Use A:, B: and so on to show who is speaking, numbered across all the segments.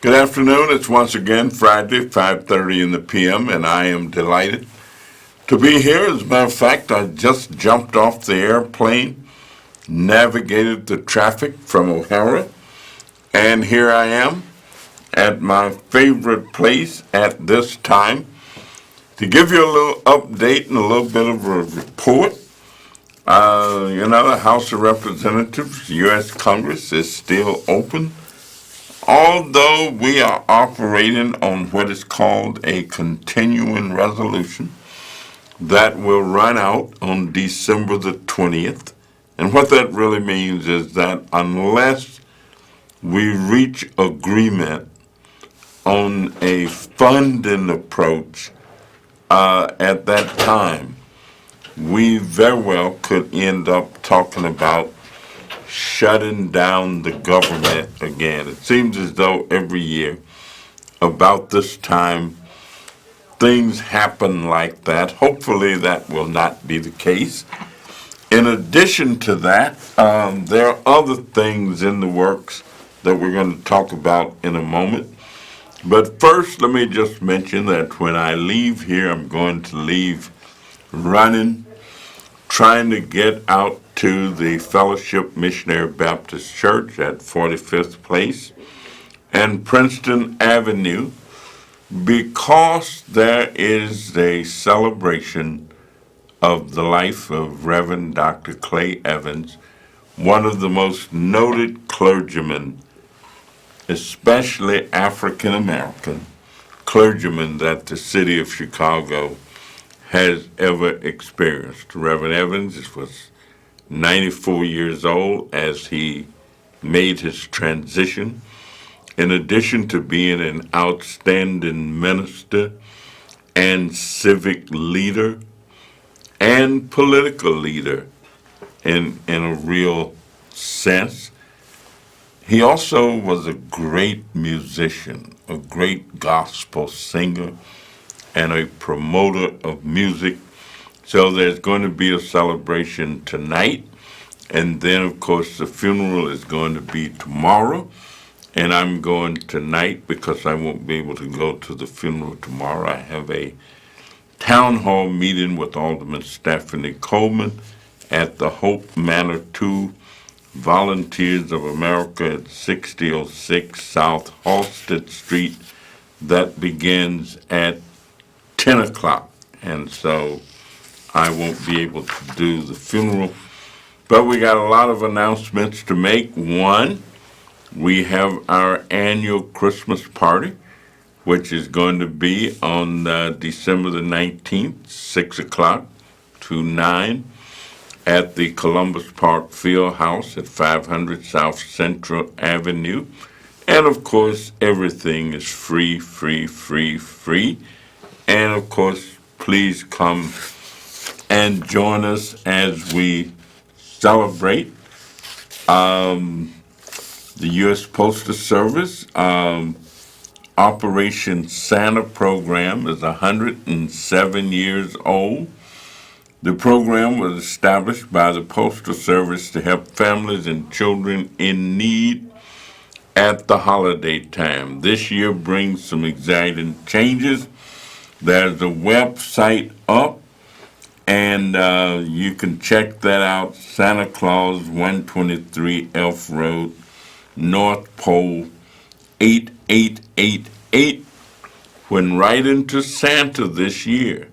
A: Good afternoon. It's once again Friday, 5:30 in the p.m., and I am delighted to be here. As a matter of fact, I just jumped off the airplane, navigated the traffic from O'Hara, and here I am at my favorite place at this time to give you a little update and a little bit of a report. The House of Representatives, U.S. Congress, is still open. Although we are operating on what is called a continuing resolution that will run out on December the 20th. And what that really means is that unless we reach agreement on a funding approach at that time, we very well could end up talking about shutting down the government again. It seems as though every year, about this time, things happen like that. Hopefully that will not be the case. In addition to that, there are other things in the works that we're going to talk about in a moment. But first, let me just mention that when I leave here, I'm going to leave running, trying to get out to the Fellowship Missionary Baptist Church at 45th Place and Princeton Avenue, because there is a celebration of the life of Reverend Dr. Clay Evans, one of the most noted clergymen, especially African American clergymen that the city of Chicago has ever experienced. Reverend Evans was 94 years old as he made his transition. In addition to being an outstanding minister and civic leader and political leader in a real sense, he also was a great musician, a great gospel singer, and a promoter of music. So there's going to be a celebration tonight, and then, of course, the funeral is going to be tomorrow, and I'm going tonight because I won't be able to go to the funeral tomorrow. I have a town hall meeting with Alderman Stephanie Coleman at the Hope Manor 2 Volunteers of America at 6006 South Halsted Street. That begins at 10 o'clock, and so I won't be able to do the funeral. But we got a lot of announcements to make. One, we have our annual Christmas party, which is going to be on December the 19th, 6 o'clock to 9 at the Columbus Park Field House at 500 South Central Avenue. And of course, everything is free, free, free, free. And of course, please come and join us as we celebrate the U.S. Postal Service. Operation Santa program is 107 years old. The program was established by the Postal Service to help families and children in need at the holiday time. This year brings some exciting changes. There's a website up, and you can check that out, Santa Claus 123 Elf Road, North Pole 8888. When writing to Santa this year,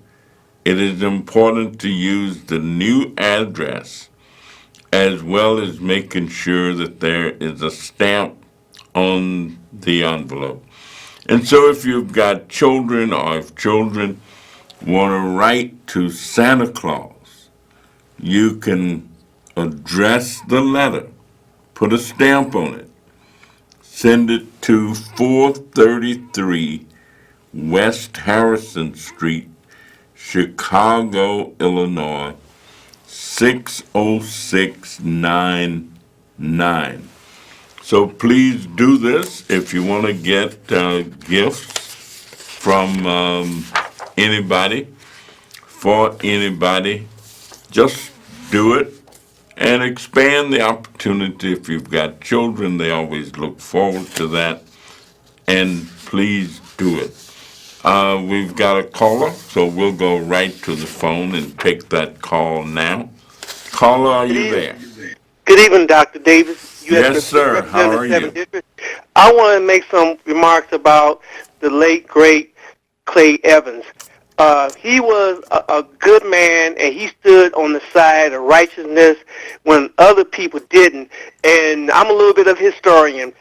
A: it is important to use the new address as well as making sure that there is a stamp on the envelope. And so if you've got children or if children want to write to Santa Claus, you can address the letter, put a stamp on it, send it to 433 West Harrison Street, Chicago, Illinois, 60699. So please do this. If you want to get gifts from anybody, for anybody, just do it and expand the opportunity. If you've got children, they always look forward to that. and please do it. We've got a caller, so we'll go right to the phone and take that call now. Caller, are
B: Good
A: you
B: evening.
A: there?
B: Good evening, Dr. Davis, U.S.
A: Yes, sir. How
B: Representative
A: are
B: 7th
A: you?
B: District. I want to make some remarks about the late, great Clay Evans. He was a good man, and he stood on the side of righteousness when other people didn't. And I'm a little bit of a historian.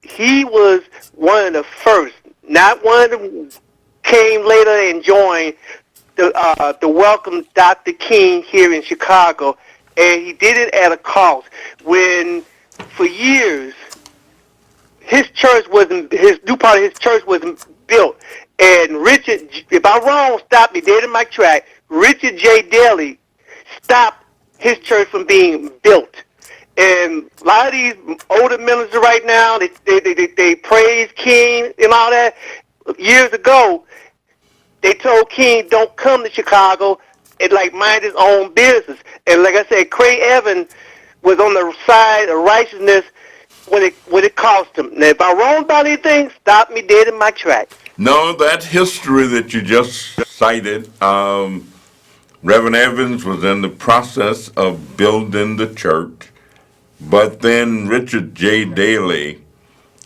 B: He was one of the first, not one of them came later and joined the welcome Dr. King here in Chicago, and he did it at a cost. When for years his church wasn't his new part of his church wasn't built, and Richard, if I'm wrong, stop me dead in my track. Richard J. Daly stopped his church from being built. And a lot of these older ministers right now, they praise King and all that. Years ago, they told King don't come to Chicago and like mind his own business. And like I said, Craig Evans was on the side of righteousness when it cost him. Now, if I'm wrong about anything, stop me dead in my tracks.
A: No, that history that you just cited, Reverend Evans was in the process of building the church, but then Richard J. Daley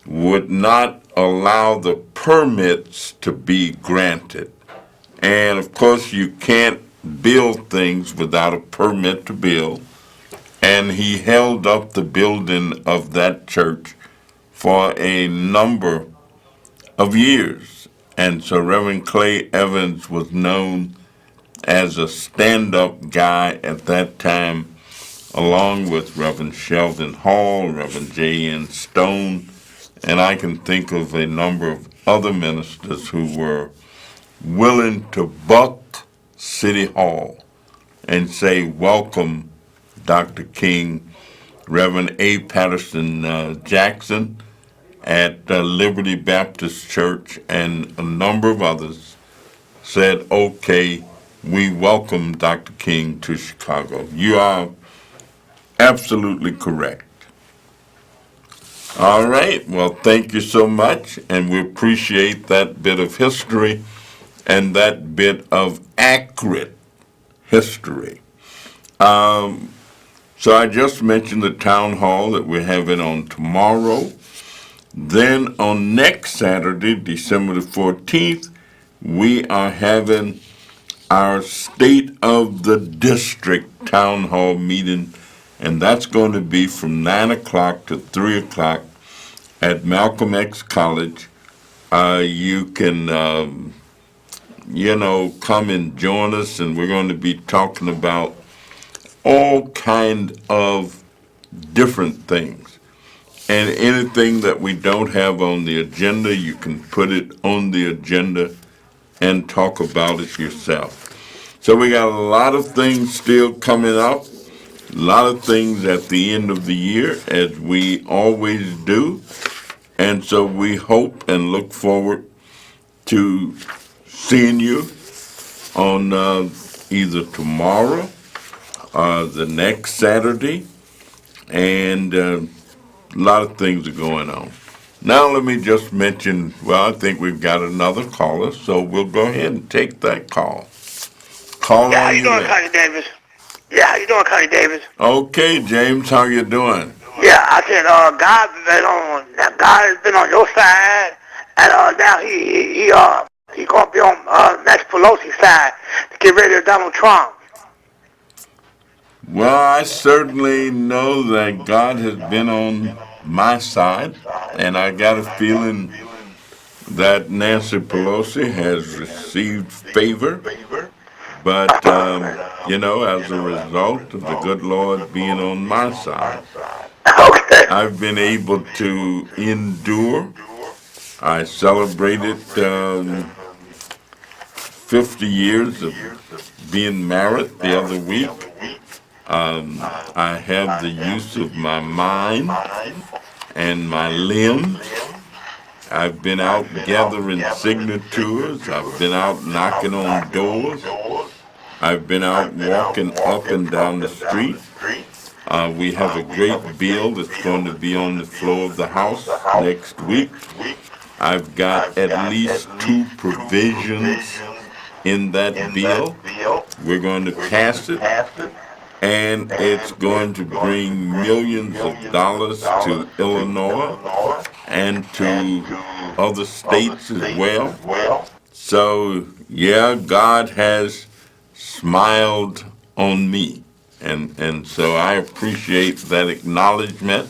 A: would not allow the permits to be granted. And of course, you can't build things without a permit to build. And he held up the building of that church for a number of years. And so Reverend Clay Evans was known as a stand up guy at that time, along with Reverend Sheldon Hall, Reverend J.N. Stone, and I can think of a number of other ministers who were willing to buck City Hall and say, welcome, Dr. King. Reverend A. Patterson Jackson at Liberty Baptist Church and a number of others said, okay, we welcome Dr. King to Chicago. You are absolutely correct. All right, well, thank you so much, and we appreciate that bit of history and that bit of accurate history. So I just mentioned the town hall that we're having on tomorrow. Then on next Saturday, December the 14th, we are having our State of the District Town Hall meeting, and that's going to be from 9 o'clock to 3 o'clock at Malcolm X College. You can, come and join us, and we're going to be talking about all kind of different things. And anything that we don't have on the agenda, you can put it on the agenda and talk about it yourself. So we got a lot of things still coming up, a lot of things at the end of the year, as we always do. And so we hope and look forward to seeing you on either tomorrow or the next Saturday. And a lot of things are going on. Now let me just mention, well, I think we've got another caller, so we'll go ahead and take that call. Caller,
B: Yeah, how
A: are
B: you
A: you
B: doing,
A: there?
B: Connie Davis? Yeah, how you doing, Connie Davis?
A: Okay, James, how you doing?
B: Yeah, I said, God has been on your side, and now he gonna be on Nancy Pelosi's side to get rid of Donald Trump.
A: Well, I certainly know that God has been on my side, and I got a feeling that Nancy Pelosi has received favor, but, as a result of the good Lord being on my side,
B: Okay.
A: I've been able to endure. I celebrated 50 years of being married the other week. I have the use of my mind and my limbs. I've been out gathering signatures. I've been out knocking on doors. I've been out walking up and down the street. We have a great bill that's going to be on the floor of the House next week. I've got at least two provisions in that bill. We're going to pass it, and it's going to bring millions of dollars to Illinois and to other states as well. So, yeah, God has smiled on me. And so I appreciate that acknowledgement.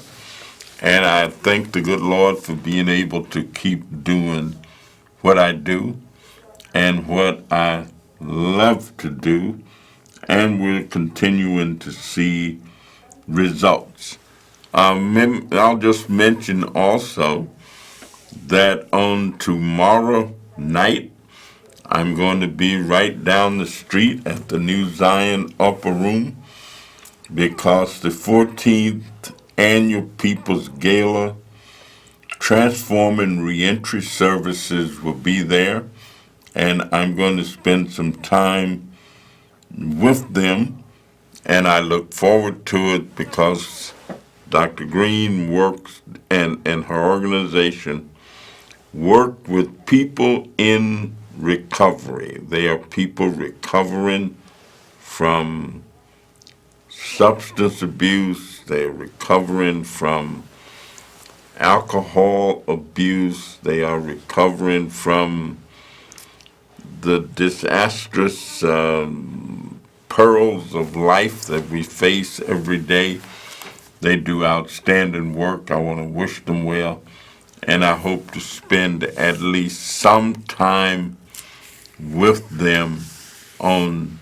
A: And I thank the good Lord for being able to keep doing what I do and what I love to do. And we're continuing to see results. I'll just mention also that on tomorrow night, I'm going to be right down the street at the New Zion Upper Room because the 14th Annual People's Gala Transforming Reentry Services will be there, and I'm going to spend some time with them, and I look forward to it because Dr. Green works and her organization work with people in recovery. They are people recovering from substance abuse, they're recovering from alcohol abuse, they are recovering from the disastrous perils of life that we face every day. They do outstanding work. I want to wish them well, and I hope to spend at least some time with them on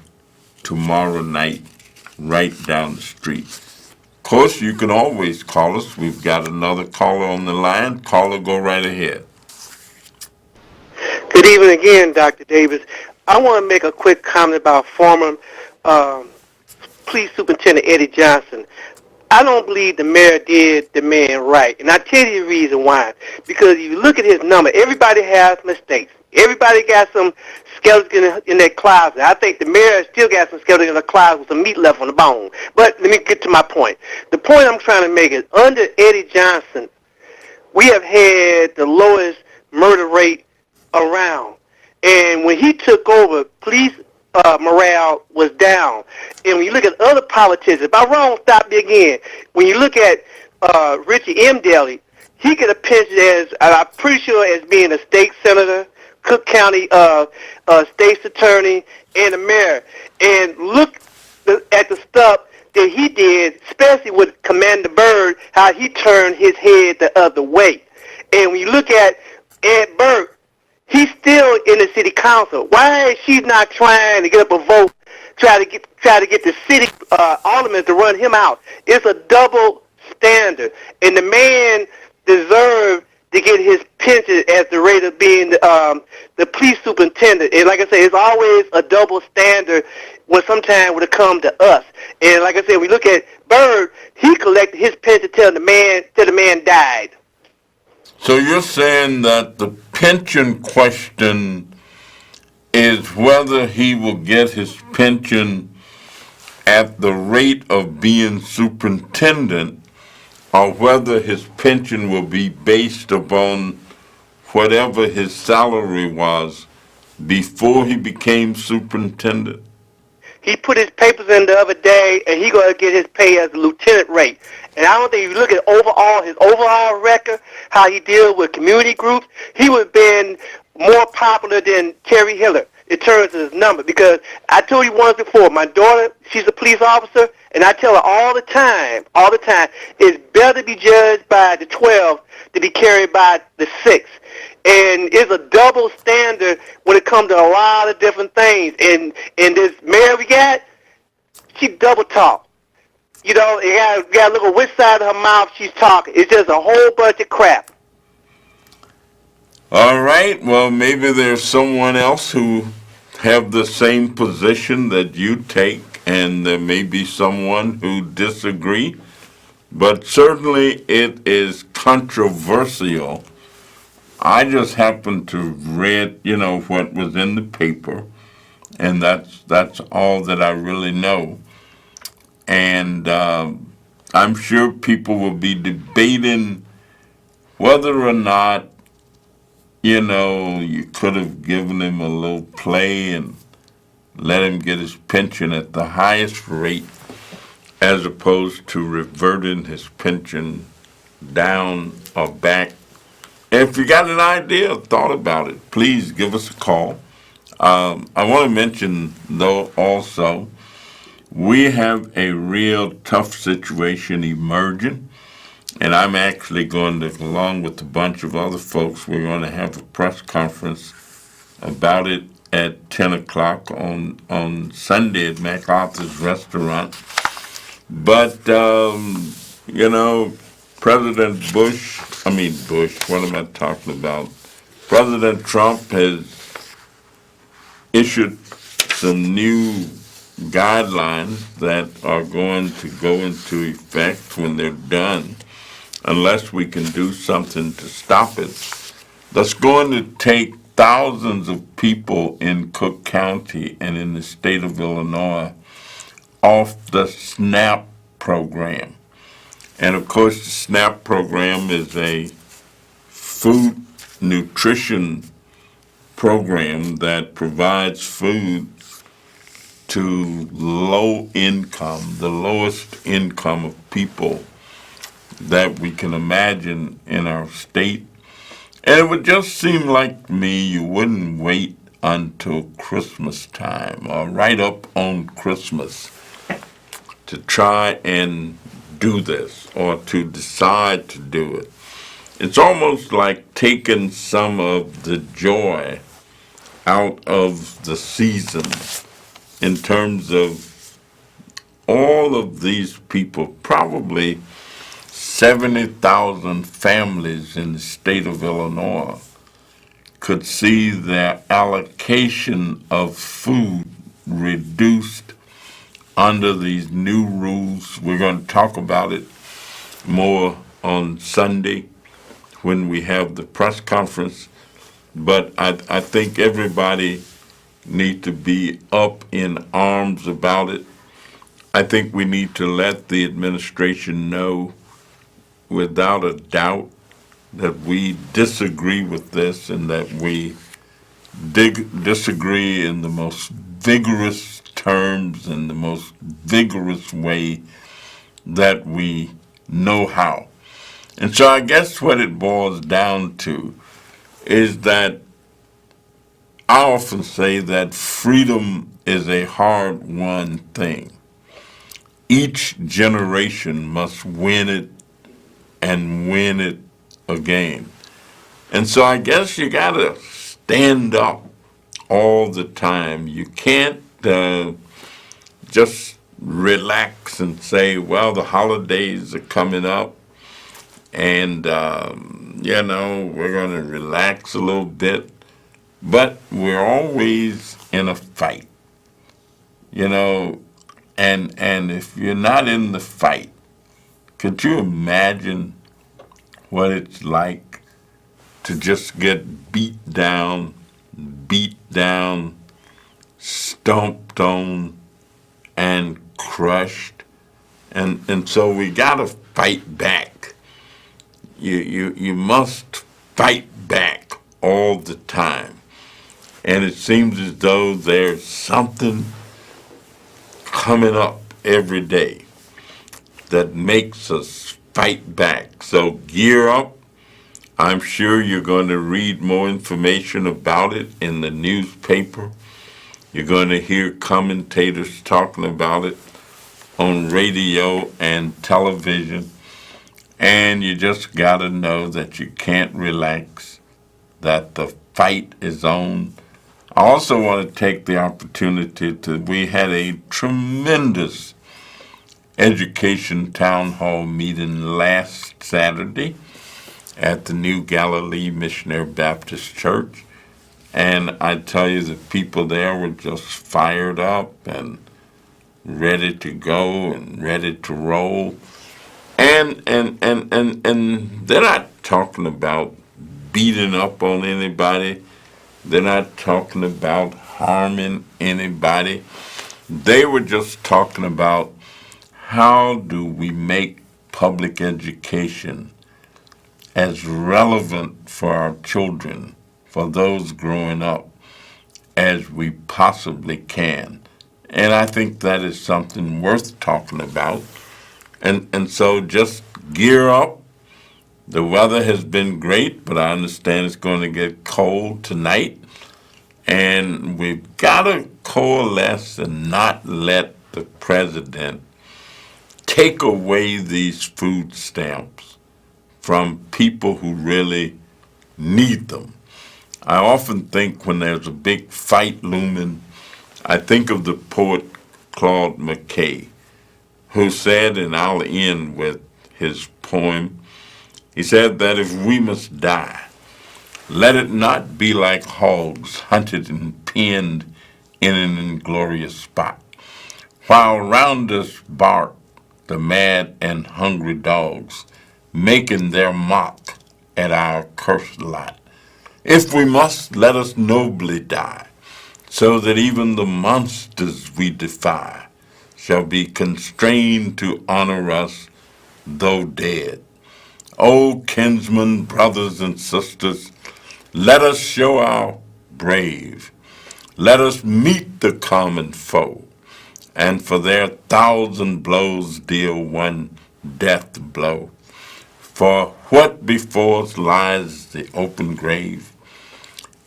A: tomorrow night, right down the street. Of course, you can always call us. We've got another caller on the line. Caller, go right ahead.
B: Good evening again, Dr. Davis. I want to make a quick comment about former um, Police Superintendent Eddie Johnson. I don't believe the mayor did the man right, and I tell you the reason why. Because if you look at his number, everybody has mistakes. Everybody got some skeleton in their closet. I think the mayor still got some skeleton in the closet with some meat left on the bone. But let me get to my point. The point I'm trying to make is under Eddie Johnson, we have had the lowest murder rate around. And when he took over, police morale was down. And when you look at other politicians, if I'm wrong, stop me again. When you look at Richie M. Daly, he get a pension as, I'm pretty sure, as being a state senator, Cook County state's attorney, and a mayor. And look at the stuff that he did, especially with Commander Byrd, how he turned his head the other way. And when you look at Ed Burke, he's still in the city council. Why is she not trying to get up a vote, try to get the city aldermen to run him out? It's a double standard, and the man deserved to get his pension at the rate of being the police superintendent. And like I said, it's always a double standard when it comes to us. And like I said, we look at Bird, he collected his pension till the man died.
A: So you're saying that the pension question is whether he will get his pension at the rate of being superintendent or whether his pension will be based upon whatever his salary was before he became superintendent?
B: He put his papers in the other day, and he going to get his pay as a lieutenant rate. And I don't think if you look at his overall record, how he deals with community groups, he would have been more popular than Terry Hiller in terms of his number. Because I told you once before, my daughter, she's a police officer, and I tell her all the time, it's better to be judged by the 12 to be carried by the 6. And it's a double standard when it comes to a lot of different things. And this mayor we got, she double talk. You know, you got to look at which side of her mouth she's talking. It's just a whole bunch of crap.
A: All right, well, maybe there's someone else who have the same position that you take, and there may be someone who disagree, but certainly it is controversial. I just happened to read, what was in the paper, and that's all that I really know. And I'm sure people will be debating whether or not you could have given him a little play and let him get his pension at the highest rate as opposed to reverting his pension down or back. If you got an idea or thought about it, please give us a call. I want to mention, though, also, we have a real tough situation emerging, and I'm actually going to, along with a bunch of other folks, we're going to have a press conference about it at 10 o'clock on Sunday at MacArthur's Restaurant. But, President Bush, what am I talking about? President Trump has issued some new guidelines that are going to go into effect when they're done, unless we can do something to stop it. That's going to take thousands of people in Cook County and in the state of Illinois off the SNAP program. And of course, the SNAP program is a food nutrition program that provides food to the lowest income of people that we can imagine in our state. And it would just seem like to me you wouldn't wait until Christmas time or right up on Christmas to try and do this or to decide to do it. It's almost like taking some of the joy out of the season in terms of all of these people, probably 70,000 families in the state of Illinois could see their allocation of food reduced under these new rules. We're going to talk about it more on Sunday when we have the press conference, but I think everybody need to be up in arms about it. I think we need to let the administration know without a doubt that we disagree with this and that we disagree in the most vigorous terms and the most vigorous way that we know how. And so I guess what it boils down to is that I often say that freedom is a hard-won thing. Each generation must win it and win it again. And so I guess you got to stand up all the time. You can't just relax and say, well, the holidays are coming up and, we're going to relax a little bit. But we're always in a fight, and if you're not in the fight, could you imagine what it's like to just get beat down, stomped on, and crushed? And so we gotta fight back. You must fight back all the time. And it seems as though there's something coming up every day that makes us fight back. So gear up. I'm sure you're going to read more information about it in the newspaper. You're going to hear commentators talking about it on radio and television. And you just got to know that you can't relax, that the fight is on. I also want to take the opportunity we had a tremendous education town hall meeting last Saturday at the New Galilee Missionary Baptist Church. And I tell you, the people there were just fired up and ready to go and ready to roll. And they're not talking about beating up on anybody. They're not talking about harming anybody. They were just talking about how do we make public education as relevant for our children for those growing up as we possibly can. And I think that is something worth talking about. And so just gear up. The weather has been great, but I understand it's going to get cold tonight. And we've got to coalesce and not let the president take away these food stamps from people who really need them. I often think when there's a big fight looming, I think of the poet Claude McKay, who said, and I'll end with his poem, he said that if we must die, let it not be like hogs hunted and pinned in an inglorious spot, while round us bark the mad and hungry dogs, making their mock at our cursed lot. If we must, let us nobly die, so that even the monsters we defy shall be constrained to honor us, though dead. O kinsmen, brothers, and sisters, let us show our brave. Let us meet the common foe, and for their thousand blows deal one death blow. For what before us lies the open grave,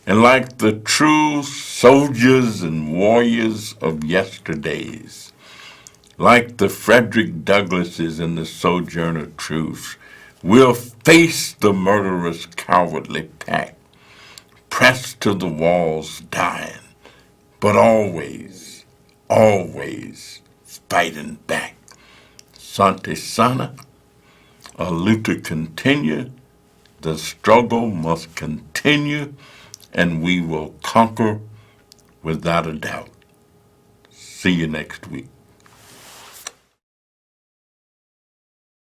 A: and like the true soldiers and warriors of yesterdays, like the Frederick Douglasses and the Sojourner Truths, we'll face the murderous cowardly pack, pressed to the walls dying, but always, always fighting back. Sante Sana, a luta continua, the struggle must continue, and we will conquer without a doubt. See you next week.